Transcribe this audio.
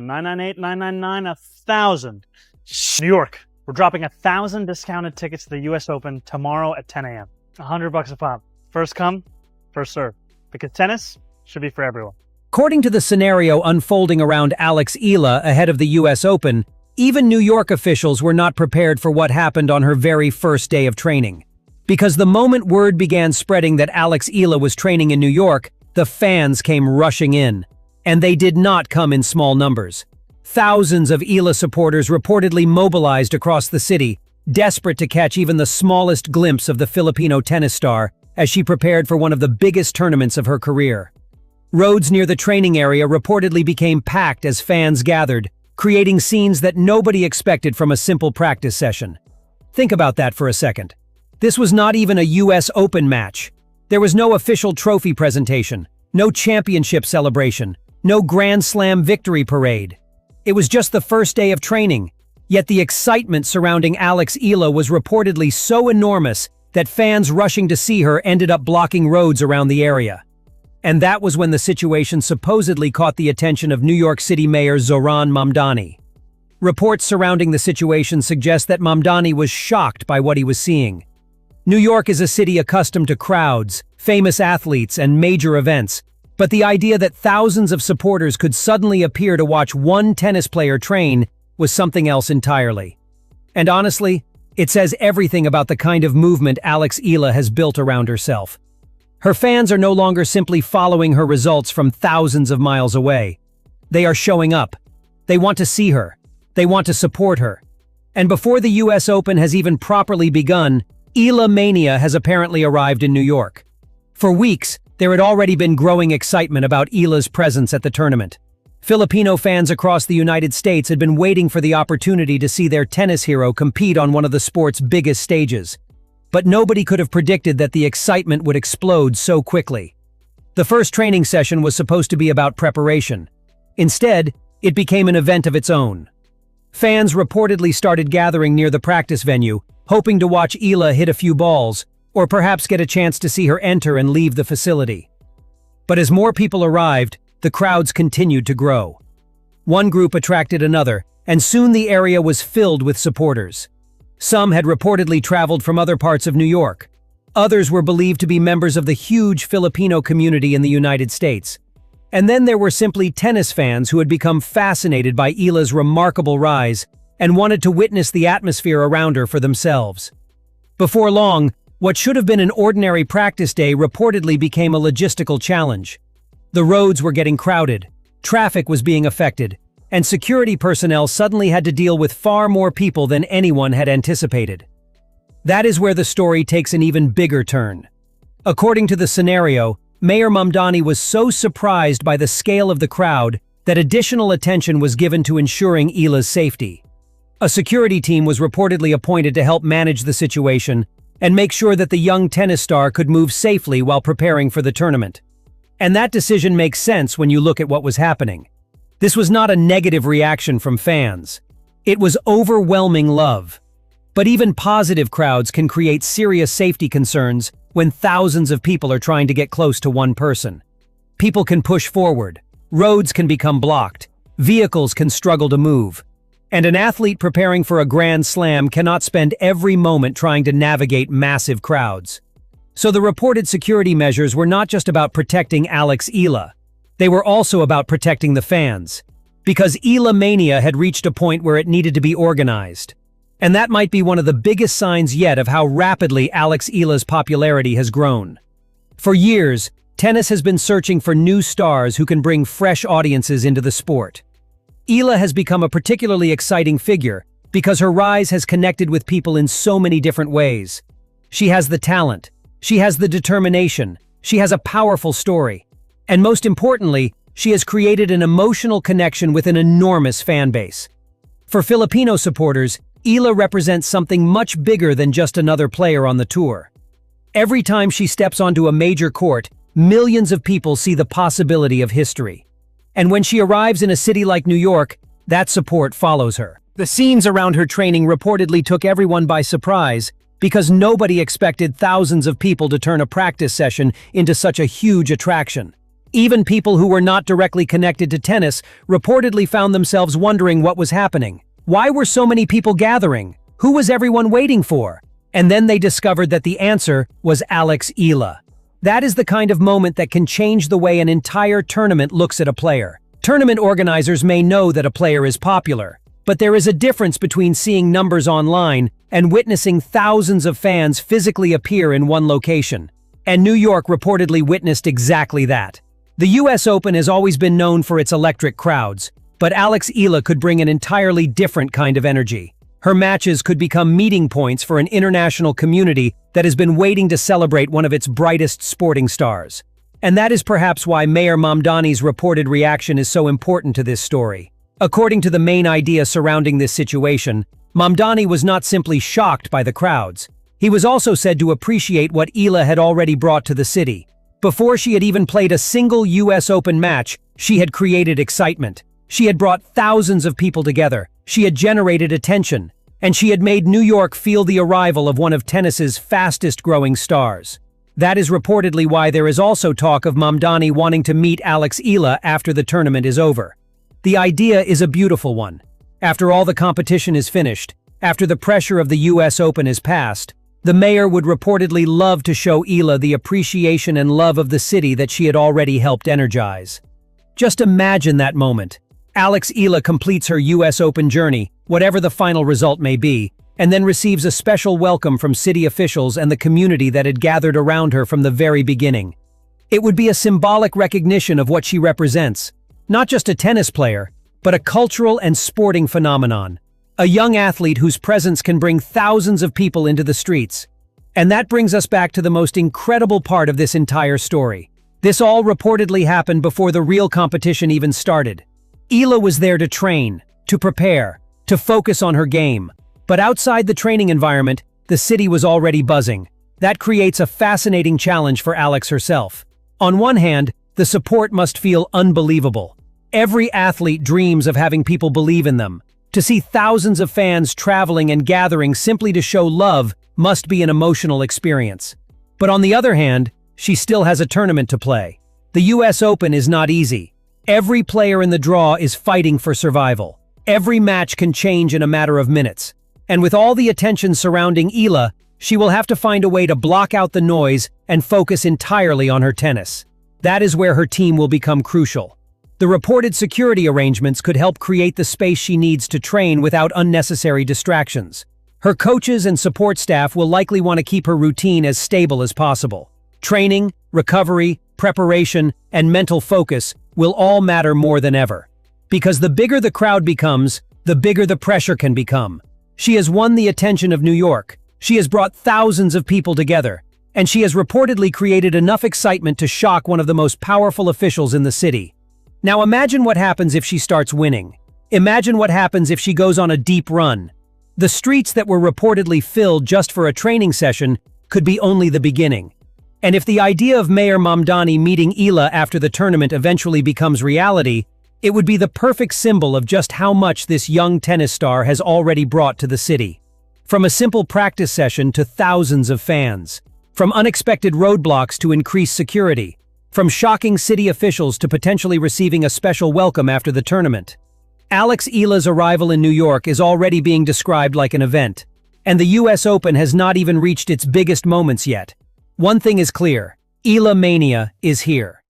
998-999, 1,000. New York, we're dropping 1,000 discounted tickets to the US Open tomorrow at 10 a.m. $100 a pop. First come, first serve. Because tennis should be for everyone. According to the scenario unfolding around Eala ahead of the US Open, even New York officials were not prepared for what happened on her very first day of training. Because the moment word began spreading that Eala was training in New York, the fans came rushing in. And they did not come in small numbers. Thousands of Eala supporters reportedly mobilized across the city, desperate to catch even the smallest glimpse of the Filipino tennis star as she prepared for one of the biggest tournaments of her career. Roads near the training area reportedly became packed as fans gathered, creating scenes that nobody expected from a simple practice session. Think about that for a second. This was not even a US Open match. There was no official trophy presentation, no championship celebration, no Grand Slam victory parade. It was just the first day of training, yet the excitement surrounding Eala was reportedly so enormous that fans rushing to see her ended up blocking roads around the area. And that was when the situation supposedly caught the attention of New York City Mayor Zoran Mamdani. Reports surrounding the situation suggest that Mamdani was shocked by what he was seeing. New York is a city accustomed to crowds, famous athletes, and major events, but the idea that thousands of supporters could suddenly appear to watch one tennis player train was something else entirely. And honestly, it says everything about the kind of movement Eala has built around herself. Her fans are no longer simply following her results from thousands of miles away. They are showing up. They want to see her. They want to support her. And before the US Open has even properly begun, Eala Mania has apparently arrived in New York. For weeks, there had already been growing excitement about Eala's presence at the tournament. Filipino fans across the United States had been waiting for the opportunity to see their tennis hero compete on one of the sport's biggest stages. But nobody could have predicted that the excitement would explode so quickly. The first training session was supposed to be about preparation. Instead, it became an event of its own. Fans reportedly started gathering near the practice venue, hoping to watch Eala hit a few balls, or perhaps get a chance to see her enter and leave the facility. But as more people arrived, the crowds continued to grow. One group attracted another, and soon the area was filled with supporters. Some had reportedly traveled from other parts of New York. Others were believed to be members of the huge Filipino community in the United States. And then there were simply tennis fans who had become fascinated by Eala's remarkable rise and wanted to witness the atmosphere around her for themselves. Before long, what should have been an ordinary practice day reportedly became a logistical challenge. The roads were getting crowded, traffic was being affected, and security personnel suddenly had to deal with far more people than anyone had anticipated. That is where the story takes an even bigger turn. According to the scenario, Mayor Mamdani was so surprised by the scale of the crowd that additional attention was given to ensuring Eala's safety. A security team was reportedly appointed to help manage the situation and make sure that the young tennis star could move safely while preparing for the tournament. And that decision makes sense when you look at what was happening. This was not a negative reaction from fans. It was overwhelming love. But even positive crowds can create serious safety concerns when thousands of people are trying to get close to one person. People can push forward, roads can become blocked, vehicles can struggle to move. And an athlete preparing for a Grand Slam cannot spend every moment trying to navigate massive crowds. So the reported security measures were not just about protecting Eala. They were also about protecting the fans. Because Eala Mania had reached a point where it needed to be organized. And that might be one of the biggest signs yet of how rapidly Eala's popularity has grown. For years, tennis has been searching for new stars who can bring fresh audiences into the sport. Eala has become a particularly exciting figure because her rise has connected with people in so many different ways. She has the talent, she has the determination, she has a powerful story. And most importantly, she has created an emotional connection with an enormous fan base. For Filipino supporters, Eala represents something much bigger than just another player on the tour. Every time she steps onto a major court, millions of people see the possibility of history. And when she arrives in a city like New York, that support follows her. The scenes around her training reportedly took everyone by surprise because nobody expected thousands of people to turn a practice session into such a huge attraction. Even people who were not directly connected to tennis reportedly found themselves wondering what was happening. Why were so many people gathering? Who was everyone waiting for? And then they discovered that the answer was Alex Eala. That is the kind of moment that can change the way an entire tournament looks at a player. Tournament organizers may know that a player is popular, but there is a difference between seeing numbers online and witnessing thousands of fans physically appear in one location. And New York reportedly witnessed exactly that. The US Open has always been known for its electric crowds, but Alex Eala could bring an entirely different kind of energy. Her matches could become meeting points for an international community that has been waiting to celebrate one of its brightest sporting stars. And that is perhaps why Mayor Mamdani's reported reaction is so important to this story. According to the main idea surrounding this situation, Mamdani was not simply shocked by the crowds. He was also said to appreciate what Eala had already brought to the city. Before she had even played a single US Open match, she had created excitement. She had brought thousands of people together. She had generated attention. And she had made New York feel the arrival of one of tennis's fastest-growing stars. That is reportedly why there is also talk of Mamdani wanting to meet Alex Eala after the tournament is over. The idea is a beautiful one. After all the competition is finished, after the pressure of the US Open is past, the mayor would reportedly love to show Eala the appreciation and love of the city that she had already helped energize. Just imagine that moment. Alex Eala completes her US Open journey, whatever the final result may be, and then receives a special welcome from city officials and the community that had gathered around her from the very beginning. It would be a symbolic recognition of what she represents, not just a tennis player, but a cultural and sporting phenomenon. A young athlete whose presence can bring thousands of people into the streets. And that brings us back to the most incredible part of this entire story. This all reportedly happened before the real competition even started. Eala was there to train, to prepare, to focus on her game. But outside the training environment, the city was already buzzing. That creates a fascinating challenge for Alex herself. On one hand, the support must feel unbelievable. Every athlete dreams of having people believe in them. To see thousands of fans traveling and gathering simply to show love must be an emotional experience. But on the other hand, she still has a tournament to play. The US Open is not easy. Every player in the draw is fighting for survival. Every match can change in a matter of minutes. And with all the attention surrounding Eala, she will have to find a way to block out the noise and focus entirely on her tennis. That is where her team will become crucial. The reported security arrangements could help create the space she needs to train without unnecessary distractions. Her coaches and support staff will likely want to keep her routine as stable as possible. Training, recovery, preparation, and mental focus will all matter more than ever. Because the bigger the crowd becomes, the bigger the pressure can become. She has won the attention of New York. She has brought thousands of people together. And she has reportedly created enough excitement to shock one of the most powerful officials in the city. Now imagine what happens if she starts winning. Imagine what happens if she goes on a deep run. The streets that were reportedly filled just for a training session could be only the beginning. And if the idea of Mayor Mamdani meeting Eala after the tournament eventually becomes reality, it would be the perfect symbol of just how much this young tennis star has already brought to the city. From a simple practice session to thousands of fans. From unexpected roadblocks to increased security. From shocking city officials to potentially receiving a special welcome after the tournament. Alex Eala's arrival in New York is already being described like an event. And the US Open has not even reached its biggest moments yet. One thing is clear, Eala Mania is here.